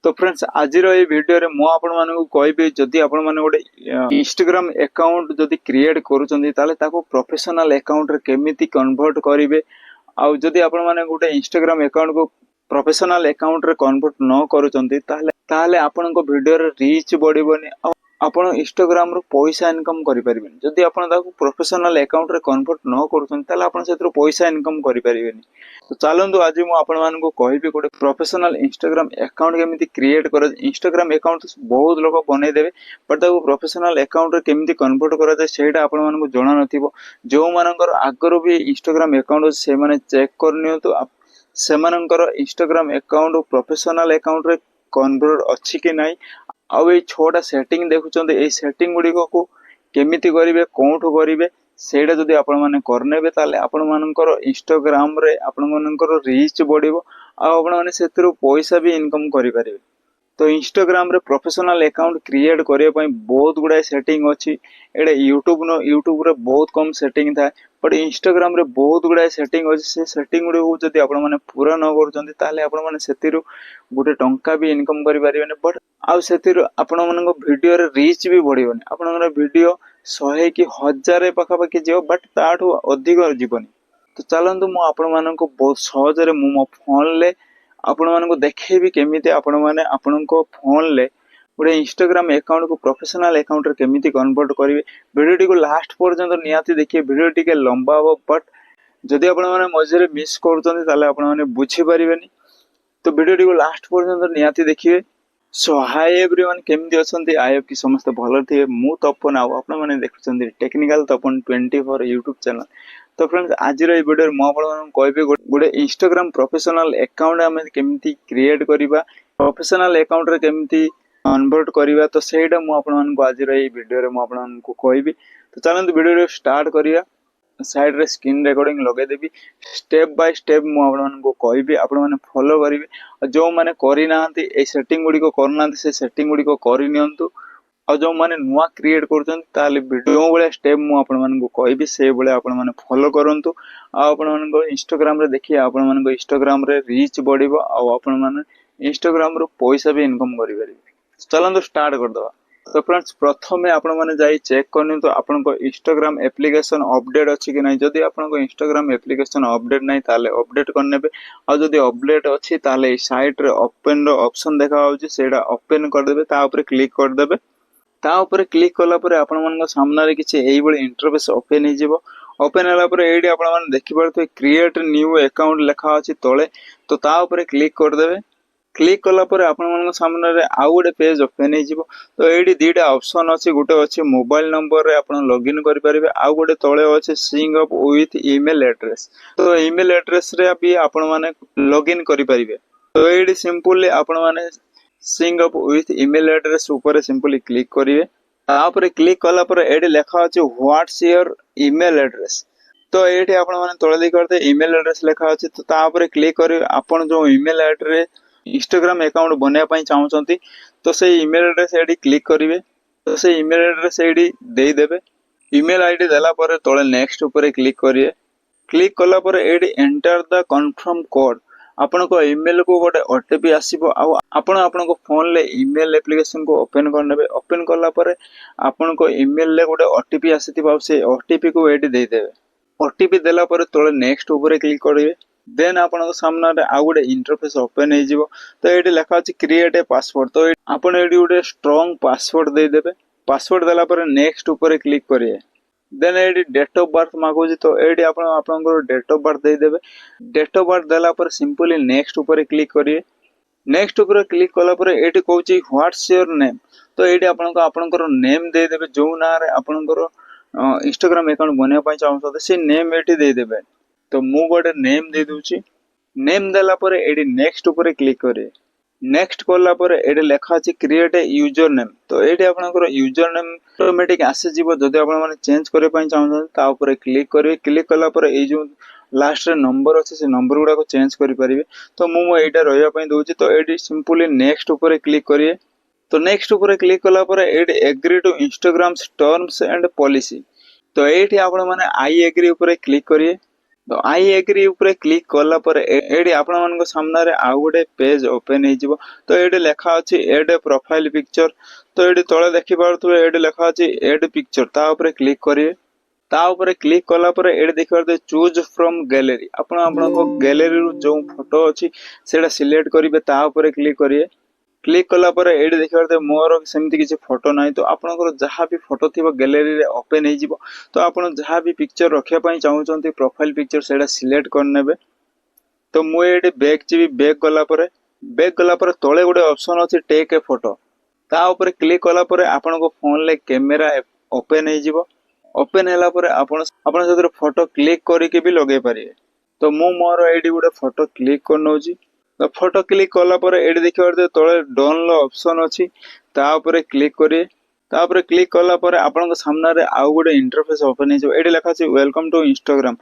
तो फ्रेंड्स आज वीडियो रे मु आपण मानकु कहबी जदि आपण माने गोटे इंस्टाग्राम अकाउंट जदि क्रिएट करूचंदी ताले ताको प्रोफेशनल अकाउंट रे केमिति कन्वर्ट करिवे आ जदि आपण माने गोटे इंस्टाग्राम अकाउंट को प्रोफेशनल अकाउंट रे कन्वर्ट न करूचंदी ताले आपनको वीडियो रे रीच बढ़िबोनी आपण इंस्टाग्राम रो पैसा इनकम करि परिबेनी जदि आपण ताको प्रोफेशनल अकाउंट रे कन्वर्ट न करूचंदी ताले आपण सेतरो पैसा इनकम करि परिबेनी। तो चलंतु आज मु आपण मानकु कहबी गोटे प्रोफेशनल इंस्टाग्राम अकाउंट केमिति क्रिएट कर इंस्टाग्राम अकाउंट बहुत लोग बनै देबे बट ताको प्रोफेशनल अकाउंट रे केमिति कन्वर्ट करा जाय सेटा आपण मानकु जणा नथिबो। जो मानकर आगरो भी इंस्टाग्राम अकाउंट से माने चेक करनियंतु से मानकर इंस्टाग्राम अकाउंट प्रोफेशनल अकाउंट रे कन्वर्ट अछि कि नाही आउ ए छोटा सेटिंग देखुचंदे ए सेटिंग गुडी को केमिति करिवे कोठो करिवे सेटा जदि आपण माने करनेबे ताले आपण मानकर इंस्टाग्राम रे आपण मानकर रीच बढ़िबो आ आपण माने सेतिरो पैसा भी इनकम करि परिबे। तो इंस्टाग्राम रे प्रोफेशनल अकाउंट क्रिएट करिया पई बहुत गुडा सेटिंग अछि एडे यूट्यूब रे बहुत कम सेटिंग था बट इंस्टाग्राम रे बहुत गुडा सेटिंग अछि से सेटिंग गुडी को जदि आपण माने पूरा न करचंदी ताले आपण माने सेतिरो गुटे टंका भी इनकम करि परिबेने बट आ सेतिरो आपण मानको वीडियो रे रीच भी बढ़िबोनी आपण माने वीडियो 100 कि 1000 पाखापाखि जीव बट ताठू अधिक जीवनी। तो चलंतु मु आपण मानको बहुत सहज रे मो फोन ले आपण मानको देखेबी केमिति आपण माने आपनको फोन ले गोटे इंस्टाग्राम अकाउंट को प्रोफेशनल अकाउंट रे केमिति कन्वर्ट करिवे। वीडियो टी को लास्ट पर्यंत नियाती देखिए वीडियो टी के लंबा हो बट जदि आपण माने मझे मिस करचंदी ताले आपण माने बुझी परिबेनी। तो वीडियो टी को लास्ट पर्यंत नियाती देखिए। सो हाय एवरीवन केमिति अछंती आई होप कि समस्त भलो थिए। मु तपन आउ आपण माने देखुचंदी टेक्निकल तपन 24 यूट्यूब चैनल। तो फ्रेंड्स आज रे वीडियो मो आपण कहबे गोटे इंस्टाग्राम प्रोफेशनल अकाउंट हम केमिति क्रिएट करिबा प्रोफेशनल अकाउंट रे केमिति कन्वर्ट करिबा तो सेटा मु आपण मानकु आज रे वीडियो रे मु आपण मानकु कहबी। तो चलंतु वीडियो रे स्टार्ट करिया। साइड रे स्क्रीन रिकॉर्डिंग लगे देबी स्टेप बाय स्टेप मु आपण मानकु कहबी आपण माने फॉलो करिवे। जो माने करि नाहंती ए सेटिंग गुडी को करनांती से सेटिंग गुडी को करि नियंतु आ जो माने नुवा क्रिएट करचन ताले वीडियो वाला स्टेप मु आपण मानकु कहबी से बेले आपण माने फॉलो करंतु आ आपण मानकु इंस्टाग्राम रे देखि आपण मानकु इंस्टाग्राम रे रीच बढ़िबो आ आपण माने इंस्टाग्राम रो पैसा भी इनकम करि परिबे। चलंतु स्टार्ट कर दवा। तो फ्रेंड्स प्रथमे आपण माने जाई चेक करनी तो आपनको इंस्टाग्राम एप्लीकेशन अपडेट अछि कि नाही जदि आपनको इंस्टाग्राम एप्लीकेशन अपडेट नाही ताले अपडेट करनेबे आ जदि अपडेट अछि ताले ई साइट रे ओपन रो ऑप्शन देखा होउची सेडा ओपन कर देबे ता ऊपर क्लिक कर देबे। ता ऊपर क्लिक कला परे आपण मानको सामने रे किछि एई बळे इंटरफेस ओपन हे जिवो। ओपन होला परे एडी आपण माने देखि परते क्रिएट न्यू अकाउंट लिखा अछि तळे तो ता ऊपर क्लिक कर देबे। क्लिक कला परे आपण मानको सामने रे आउ गोटे पेज ओपन हे जिवो। तो एडी दीटा ऑप्शन अछि गोटे अछि मोबाइल नंबर रे आपण लॉगिन करि परिबे आउ गोटे तळे अछि सिंग अप विथ ईमेल एड्रेस। तो ईमेल एड्रेस रे भी आपण माने लॉगिन करि परिबे। तो एडी सिंपली आपण माने सिंग अप विथ ईमेल एड्रेस ऊपर सिंपली क्लिक करिवे। तापर क्लिक कला परे एडी लिखा अछि व्हाट्स योर ईमेल एड्रेस। तो एठी आपण माने तळे देख करते ईमेल एड्रेस लिखा अछि तो तापर क्लिक करिवे आपण जो ईमेल एड्रेस इंस्टाग्राम अकाउंट बनया पई चाहउचंती तो से ईमेल एड्रेस एडी क्लिक करिवे। तो से ईमेल एड्रेस एडी देई देबे। ईमेल आईडी देला परे तळे नेक्स्ट ऊपर क्लिक करिवे। क्लिक कला परे एडी एंटर द कंफर्म कोड आपनको ईमेल को गोटे ओटीपी आसीबो आ आपनको फोन ले ईमेल एप्लीकेशन को ओपन करनेबे। ओपन करला परे आपनको ईमेल ले गोटे ओटीपी आसीतिबा से ओटीपी को एडी देई देबे। ओटीपी देला परे तळे नेक्स्ट ऊपर क्लिक करिवे। देन आपनको सामने रे आ गोटे इंटरफेस ओपन हे जिवो। तो एडी लिखा अछि क्रिएट ए पासवर्ड। तो आपण एडी गोटे स्ट्रांग पासवर्ड देई देबे। पासवर्ड देला परे नेक्स्ट ऊपर क्लिक करिवे। देन एडी डेट ऑफ बर्थ मागुजी तो एडी आपनको डेट ऑफ बर्थ देई देबे। डेट ऑफ बर्थ देला पर सिंपली नेक्स्ट ऊपर क्लिक करिवे। नेक्स्ट ऊपर क्लिक कला पर एडी कहउची व्हाट्स योर नेम। तो एडी आपनको नेम देई देबे जो ना रे आपनको इंस्टाग्राम अकाउंट बनया पई चाहउछते से नेम एटी देई देबे। तो मु गोटे नेम दे दूची। नेम देला पर एडी नेक्स्ट ऊपर क्लिक करिवे। नेक्स्ट करला पर एडी लिखा अछि क्रिएट ए यूजर नेम। तो एडी आपनको यूजर नेम ऑटोमेटिक आसे जीवो जदि आपण माने चेंज करे पई चाहउछन ता ऊपर क्लिक करिवे। क्लिक कला पर ए जो लास्ट रे नंबर अछि से नंबर गुडा को चेंज करि परिबे। तो मु एटा रहया पई दोची तो एडी सिंपली नेक्स्ट ऊपर क्लिक करिवे। तो नेक्स्ट ऊपर क्लिक कला पर एडी agree to Instagram terms and policy. तो एठी आपण माने आई एग्री ऊपर क्लिक करिवे। तो आई एग्री ऊपर क्लिक कला पर एडी आपण मन सामने रे आउ गोटे पेज ओपन हो जिवो। तो एडी लेखा अछि एड प्रोफाइल पिक्चर। तो एडी तळे देखि पारथुबे एडी लेखा अछि एड पिक्चर ता ऊपर क्लिक करिवे। ता ऊपर क्लिक कला पर एडी देखि पारथुबे चूज फ्रॉम गैलरी आपण आपण को गैलरी रो जो फोटो अछि सेडा सिलेक्ट करिवे ता ऊपर क्लिक करिवे। क्लिक कला पर एडी देखि पारथुबे मोर सेमति किछि फोटो नाही तो आपनकर जहा भी फोटो थिबो गैलरी रे ओपन हो जिवो। तो आपण जहा भी पिक्चर रखिया पई चाहउचंती प्रोफाइल पिक्चर सेडा सिलेक्ट करनेबे। तो मु एडी बैक जीवी बैक गला पर तळे गोटे ऑप्शन अछि टेक ए फोटो ता ऊपर क्लिक कला पर आपण को फोन ले कैमरा ओपन हो जिवो। ओपन हैला पर आपण आपण जदर फोटो क्लिक करिके भी लगे पारिए। तो मु मोर एडी गोटे फोटो क्लिक करनोजी। तो फोटो क्लिक कला पर एडी देखिबार तळे डन लो ऑप्शन अछि ता ऊपर क्लिक करिए। ता ऊपर क्लिक कला पर आपण को सामने रे आउ गोटे इंटरफेस ओपन हो जिवो। एडी लिखा अछि वेलकम टू इंस्टाग्राम।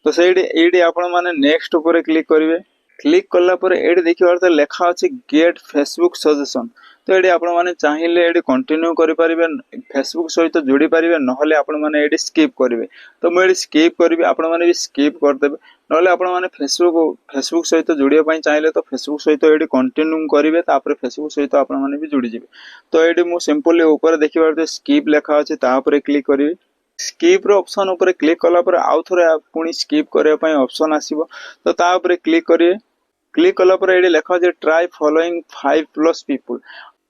तो सेडी एडी आपण माने नेक्स्ट ऊपर क्लिक करिवे। क्लिक कला पर एडी देखिबार लेखा अछि गेट फेसबुक सजेशन। तो एडी आपण माने चाहिए एडी कंटिन्यू करि परिबे फेसबुक सहित जोड़ी परिबे नहले आपण माने एडी स्किप करिवे। तो मैं एडी स्किप करिवे आपण माने भी स्किप कर देबे नहले आपण माने फेसबुक सहित जोड़िया पई चाहिए तो फेसबुक सहित एडी कंटिन्यू करिवे तापर फेसबुक सहित आपण माने भी जोड़ी जिवे। तो एडी मु सिंपली ऊपर देखिबार स्किप लेखा अछि ता ऊपर क्लिक करिवे। स्किप रो ऑप्शन ऊपर क्लिक कला पर आउ थोरे पुनी स्किप करबा पई ऑप्शन आसीबो। तो ता ऊपर क्लिक करिवे। क्लिक कला पर एडी लेखा जे ट्राई फॉलोइंग 5+ पीपल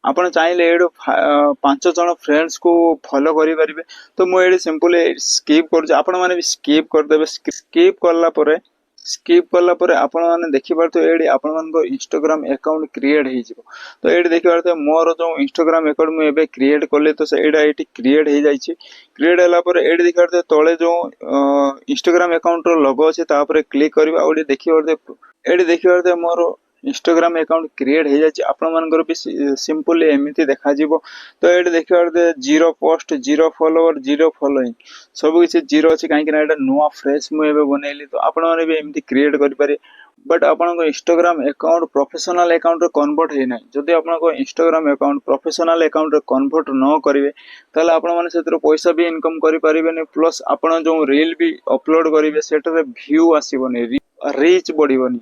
आपण चाहिए एडो 5 जण फ्रेंड्स को फॉलो करि परिबे। तो मु एडी सिंपली स्किप कर आपण माने भी स्किप कर देबे। स्किप कला पर आपण माने देखि परतो एडी आपण मन को इंस्टाग्राम अकाउंट क्रिएट हे जिवो। तो एडी देखि परतो मोर जो इंस्टाग्राम अकाउंट मु एबे क्रिएट करले तो एडा एटी क्रिएट हे जाई छी। क्रिएट होला पर एडी देखि परतो तळे जो इंस्टाग्राम अकाउंट रो लोगो अछि ता पर क्लिक करबा ओडी देखि परतो एडी देखि परतो मोर इंस्टाग्राम अकाउंट क्रिएट हो जाए आपण मानकर भी सिंपली एमती देखा जिवो। तो एडी देखिबार 0 पोस्ट 0 फॉलोअर 0 फॉलोइंग सब किसी 0 अछि काहे कि एटा नुवा फ्रेश मु एबे बनेली। तो आपण माने भी एमती क्रिएट करि पारे बट आपण को इंस्टाग्राम अकाउंट प्रोफेशनल अकाउंट रे कन्वर्ट हे नै। जदि आपण को इंस्टाग्राम अकाउंट प्रोफेशनल अकाउंट रे कन्वर्ट न करिवे ताले आपण माने सेतिर पैसा भी इनकम करि परिबेनी प्लस आपण जो रील भी अपलोड करिवे सेटर व्यू आसीबोनी रीच बढ़िबोनी।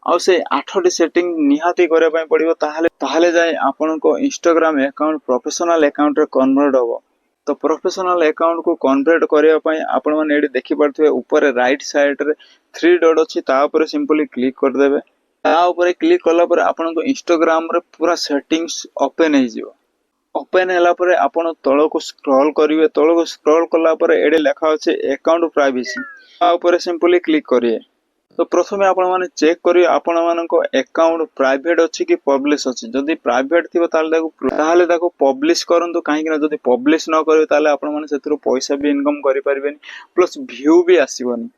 आउ से 8टी सेटिंग निहाती करे पई पड़िबो ताहाले जाय आपन को इंस्टाग्राम अकाउंट प्रोफेशनल अकाउंट रे कन्वर्ट होबो। तो प्रोफेशनल अकाउंट को कन्वर्ट करिया पई आपण माने एडी देखि परथुवे ऊपर राइट साइड रे 3 डॉट अछि ता ऊपर सिंपली क्लिक कर देबे। ता ऊपर क्लिक कला पर आपण को इंस्टाग्राम रे पूरा सेटिंग्स ओपन हे जिवो। ओपन हैला पर आपण तळ को स्क्रॉल करिवे। तळ को स्क्रॉल कला पर एडी लेखा अछि अकाउंट प्राइवेसी ता ऊपर सिंपली क्लिक करिवे। तो प्रथमे आपण माने चेक करी आपण मानको अकाउंट प्राइवेट अछि कि पब्लिश अछि। जदि प्राइवेट थिबो ताले ताको पब्लिश करंतु काहे कि जदि पब्लिश न करिवे ताले आपण माने सेतिर पैसा भी इनकम करि परिबेनी प्लस व्यू भी आसीबोनी।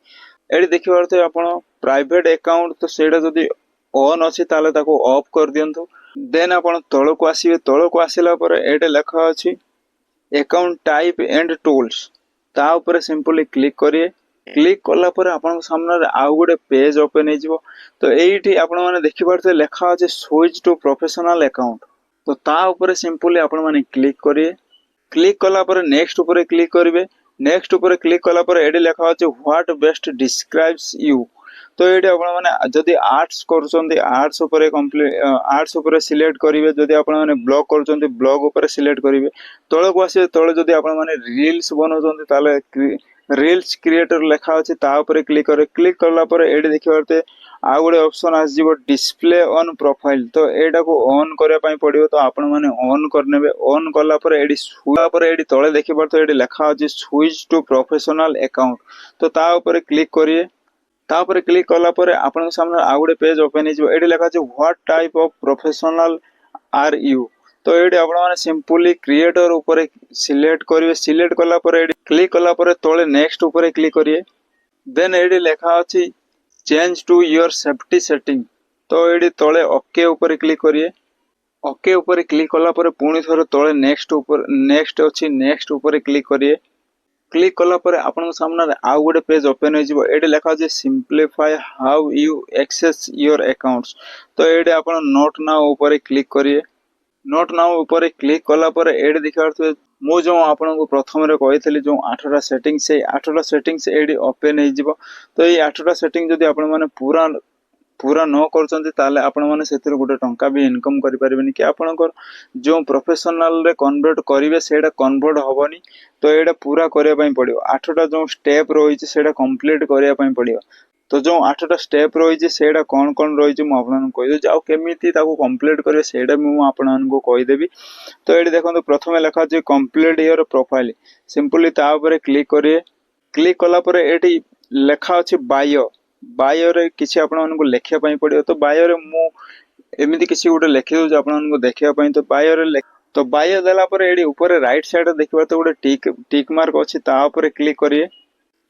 एडी देखिबार त आपण प्राइवेट अकाउंट तो सेडा जदि ऑन अछि ताले ताको ऑफ कर दियंतु। देन आपण तळ को आसीबे। तळ को आसिला पर एडे लेखा अछि अकाउंट टाइप एंड टूल्स ता ऊपर सिंपली क्लिक करिए। क्लिक कला पर आपण सामने आउ गोटे पेज ओपन हे जिवो। तो एठी आपण माने देखि परते लेखा अछि स्विच टू प्रोफेशनल अकाउंट। तो ता ऊपर सिंपली आपण माने क्लिक करिए। क्लिक कला पर नेक्स्ट ऊपर क्लिक करिवे। नेक्स्ट ऊपर क्लिक कला पर एडी लेखा अछि व्हाट बेस्ट डिस्क्राइब्स यू। तो एडी आपण माने जदी आर्ट्स करचोंदी आर्ट्स ऊपर आर्ट्स ऊपर सिलेक्ट करिवे। जदी आपण माने ब्लॉग करचोंदी ब्लॉग ऊपर सिलेक्ट करिवे। तळ को आसे तळ जदी आपण माने रील्स बनोचोंदी ताले रील्स क्रिएटर लेखा अछि ता ऊपर क्लिक करे। क्लिक करला पर एडी देखिबारते आ गोटे ऑप्शन आस जिवो डिस्प्ले ऑन प्रोफाइल। तो एडा को ऑन करे पई पड़ियो। तो आपण माने ऑन करनेबे। ऑन कला पर एडी तळे देखिबारते एडी लेखा अछि स्विच टू प्रोफेशनल अकाउंट। तो ता ऊपर क्लिक करिए। ता ऊपर क्लिक कला पर आपण सामने आ गोटे पेज ओपन हे जिवो। एडी लेखा अछि what type of professional are you. तो एडी आपण माने सिंपली क्रिएटर ऊपर सिलेक्ट करिवे। सिलेक्ट कला पर एडी क्लिक कला पर तळे नेक्स्ट ऊपर क्लिक करिए। देन एडी लेखा अछि change to your safety setting. तो एडी तळे ओके ऊपर क्लिक करिए। ओके ऊपर क्लिक कला पर पुणी थोरे तळे नेक्स्ट अछि नेक्स्ट ऊपर क्लिक करिए। क्लिक कला पर आपण सामने आ गोटे पेज ओपन हो जिवो। एडी लेखा अछि simplify how you access your accounts. तो एडी आपण नोट नाउ ऊपर क्लिक करिए। नोट नाउ ऊपर क्लिक कला पर एडी देखिबार मु जो आपको प्रथम कही जो 8टा सेटिंग से 8टा सेटिंग्स ये ओपन हो तो ये 8टा सेटिंग जदि आपण मैंने पूरा पूरा न कर आपण मैंने से गोटे टंका भी इनकम करें कि आपणकर जो प्रोफेशनल रे कन्वर्ट करेंगे से कन्वर्ट हेनी तो यहाँ पूरा करने पड़ो 8टा जो स्टेप रही है कंप्लीट करने पड़ो तो जो 8टा स्टेप रही है कौन कौन रही मुझे कहीदेवी आउ केमी कंप्लीट करेंगे से आपको कहीदेवी। तो ये देखो प्रथम लिखा complete your profile simply click करेंगे क्लिक कलापर ये लिखा अच्छे बायो बायो रे किसी आपको लिखापी पड़ो तो बायो रे मु एमती किसी गोटे लिखिदे आपको देखापी तो बायो रे तो बायो देलापर ये ऊपर राइट साइड देखिए तो गोटे टिक मार्क अच्छी क्लिक करिए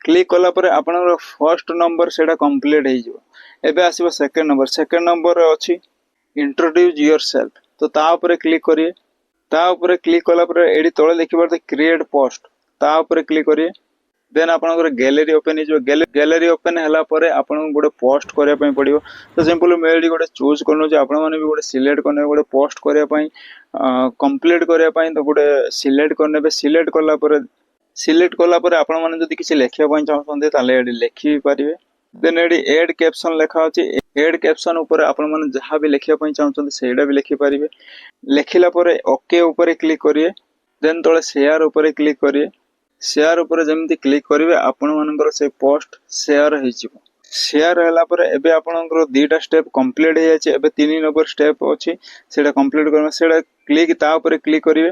क्लिक कलापर आपनकर फर्स्ट नंबर से कंप्लीट हो आसो सेकेंड नंबर अच्छी इंट्रोड्यूस योर सेल्फ तो तापर क्लिक करिए क्लिक कलापर ये तले देखिए क्रिएट पोस्ट तापर क्लिक करिए देन आपनकर गैलरी ओपन हो गैलरी ओपन है गोटे पोस्ट करने पड़ो तो सिंपल मुझे गोटे चूज कर भी गोटे सिलेक्ट करने गोटे पोस्ट करने कंप्लीट करने तो गोटे सिलेक्ट करने सिलेक्ट कलापर आपण मैंने जब किसी लिखापी चाहते लिखी पारे देन ये एड कैप्शन लिखा अच्छे एड कैप्शन उपर आपण मैंने जहाँ भी लिखापी चाहते से भी लिखिपारे लिखला ओके उपर क्लिक करिए देन तले शेयर उपर क्लिक करिए शेयर उपर जमी क्लिक करेंगे आपण मानकर से पोस्ट शेयर शेयर है आपनकर 2टा स्टेप कंप्लीट हो जाए 3 नंबर स्टेप अच्छी से कंप्लीट कर क्लिक तापर क्लिक करेंगे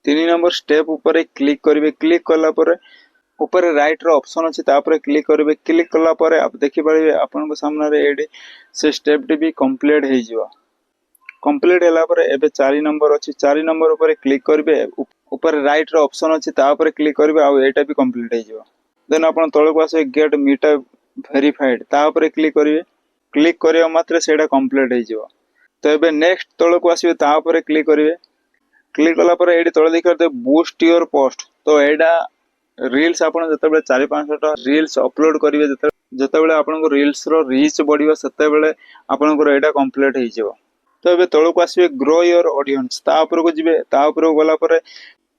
3 नंबर स्टेप उपर क्लिक करेंगे क्लिक कलापर ऊपर राइट रो ऑप्शन अच्छी तापर क्लिक करेंगे क्लिक कलापर आप देखिपारे आपन सामने ये से स्टेप टी भी कंप्लीट हो कंप्लीट है 4 नंबर अच्छी 4 नंबर उपर क्लिक करेंगे ऊपर राइट रो ऑप्शन अच्छी तापर क्लिक करेंगे आउ एटा भी कंप्लीट हो देन आप तलक आस गेट मीटा वेरीफाइड तापर क्लिक करेंगे क्लिक करने मात्र से कंप्लीट हो तो ये नेक्स्ट तलक आसवे तापर क्लिक करेंगे क्लिक कलापर ये तले देखिए बूस्ट योर पोस्ट तो यहाँ रील्स आप जो 4-5टा रील्स अपलोड करेंगे जिते आपको रील्स रो रीच बढ़िया से आपंकर यहाँ कंप्लीट हो तो ये तलक आसवे ग्रो योर ऑडियंस तापर को जी तापर गलापर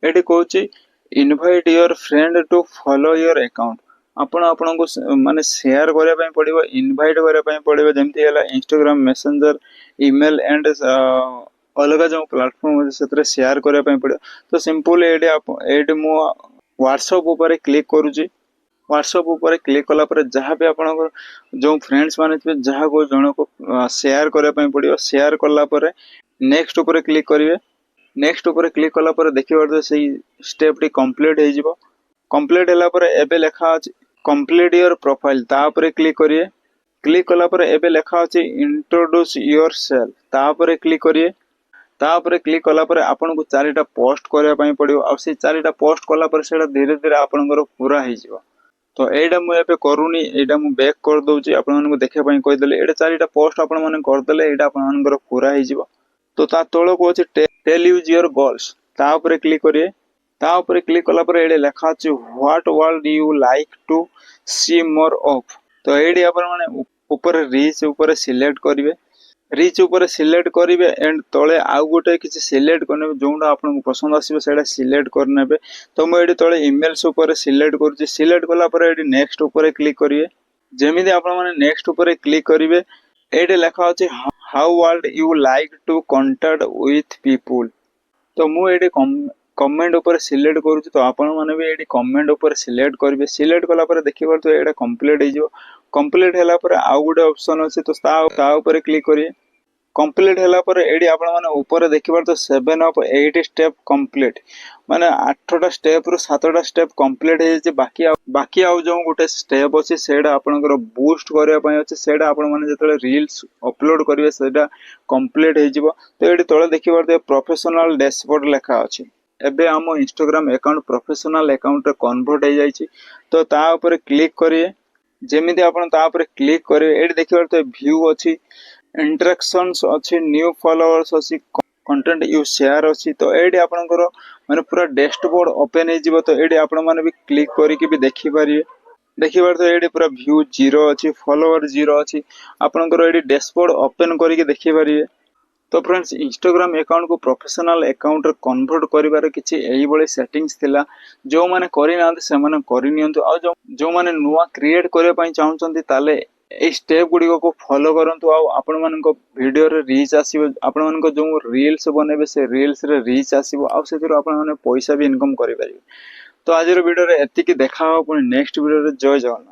ये कौच invite your friend to follow your account आपण को माने शेयर करने पड़ो इनवाइट करने पड़ो जमती है इंस्टाग्राम मैसेंजर ईमेल एंड अलग जो प्लेटफॉर्म से शेयर करने पड़ो तो सिंपल ये मु व्हाट्सएप उपर क्लिक करुच्ची व्हाट्सएप उपर क्लिक कलापर जहाँ भी आप जो फ्रेंड्स माने थे जहाँ को जन को शेयर करने पड़ो शेयर कलापर नेक्स्ट उपर क्लिक करेंगे नेक्स्ट उपर क्लिक कलापर देखिए से स्टेप टी कंप्लीट हो कंप्लीट है लिखा अच्छे कंप्लीट योर प्रोफाइल तापर क्लिक करिए क्लिक कलापर एबे लिखा अच्छे इंट्रोड्यूस योर सेल्फ तापर क्लिक करिए तापर क्लिक कलापर आपन को 4टा पोस्ट करने पड़ो आ 4टा पोस्ट कलापर से धीरे धीरे आपनकर पूरा हो तो यहाँ मुझे करूनी यहाँ मुझे बैक कर दूसरी आपको देखापी कहीदेली ये 4टा पोस्ट आपने करदे यहाँ आपनकर पूरा हो तो तल को अच्छे टेल यूज योर गोल्स तापर क्लिक करिए तापर क्लिक कलापर ये लिखा अच्छे what would you like to see more of तो ये आपने ऊपर रीच ऊपर सिलेक्ट करेंगे रीच ऊपर सिलेक्ट करेंगे एंड तले आउ गोटे किसी सिलेक्ट करने जोटा आपको पसंद आसो से सिलेक्ट करने तो मुझे तले इमेल्स ऊपर सिलेक्ट करुच्ची सिलेक्ट कलापर ये नेक्स्ट ऊपर क्लिक करेंगे जमी आप नेक्स्ट ऊपर क्लिक करेंगे ये लिखा अच्छे how would you like to contact with people तो मुझे कमेंट ऊपर सिलेक्ट करुच्ची तो आपण मैंने भी ये कमेंट ऊपर सिलेक्ट करेंगे सिलेक्ट कलापर देखिए तो ये कंप्लीट हो कंप्लीट है आउ गोटे ऑप्शन अच्छे तो ऊपर क्लिक करिए कंप्लीट है ये आपने ऊपर देखिए तो 7 ऑफ 8 स्टेप कंप्लीट माने 8टा स्टेप रु 7टा स्टेप कंप्लीट हो बाकी आउ जो गोटे स्टेप अच्छे से आपंकर बूस्ट करने अच्छे से जो रील्स अपलोड करेंगे से कंप्लीट हो तो ये तले देखिए प्रोफेशनल डैशबोर्ड लिखा अच्छे एबे आम Instagram account professional account convert हो जाए तो तापर क्लिक करिए जमी आप क्लिक करेंगे ये देखिए तो व्यू अच्छी इंटरेक्शंस अच्छी न्यू फॉलोअर्स अच्छी कंटेंट यू शेयर अच्छी तो ये आपंकर माने पूरा डैशबोर्ड ओपन हो तो ये आपने भी क्लिक करके भी देखिपारे देखिए तो ये पूरा व्यू 0 अच्छी फॉलोअर 0 अच्छी आपंकर ये डैशबोर्ड ओपन करके देखिपारे तो फ्रेंड्स इंस्टाग्राम अकाउंट को प्रोफेशनल अकाउंट रे कन्वर्ट करिवार किछि एही बळे सेटिंग्स थिला जो माने करि नांत से माने करि नियंतु आ जो माने नुवा क्रिएट करिया पई चाहउचंती ताले ए स्टेप गुडी को फॉलो करंतु आ आपण मानको वीडियो रे रीच आसीबो आपण मानको जो रील्स बनेबे से रील्स रे रीच आसीबो आ सेतिर आपण माने पैसा भी इनकम करि परिबे। तो आज वीडियो रे एतिकी देखा हो पुनी नेक्स्ट वीडियो रे जय जगन्नाथ।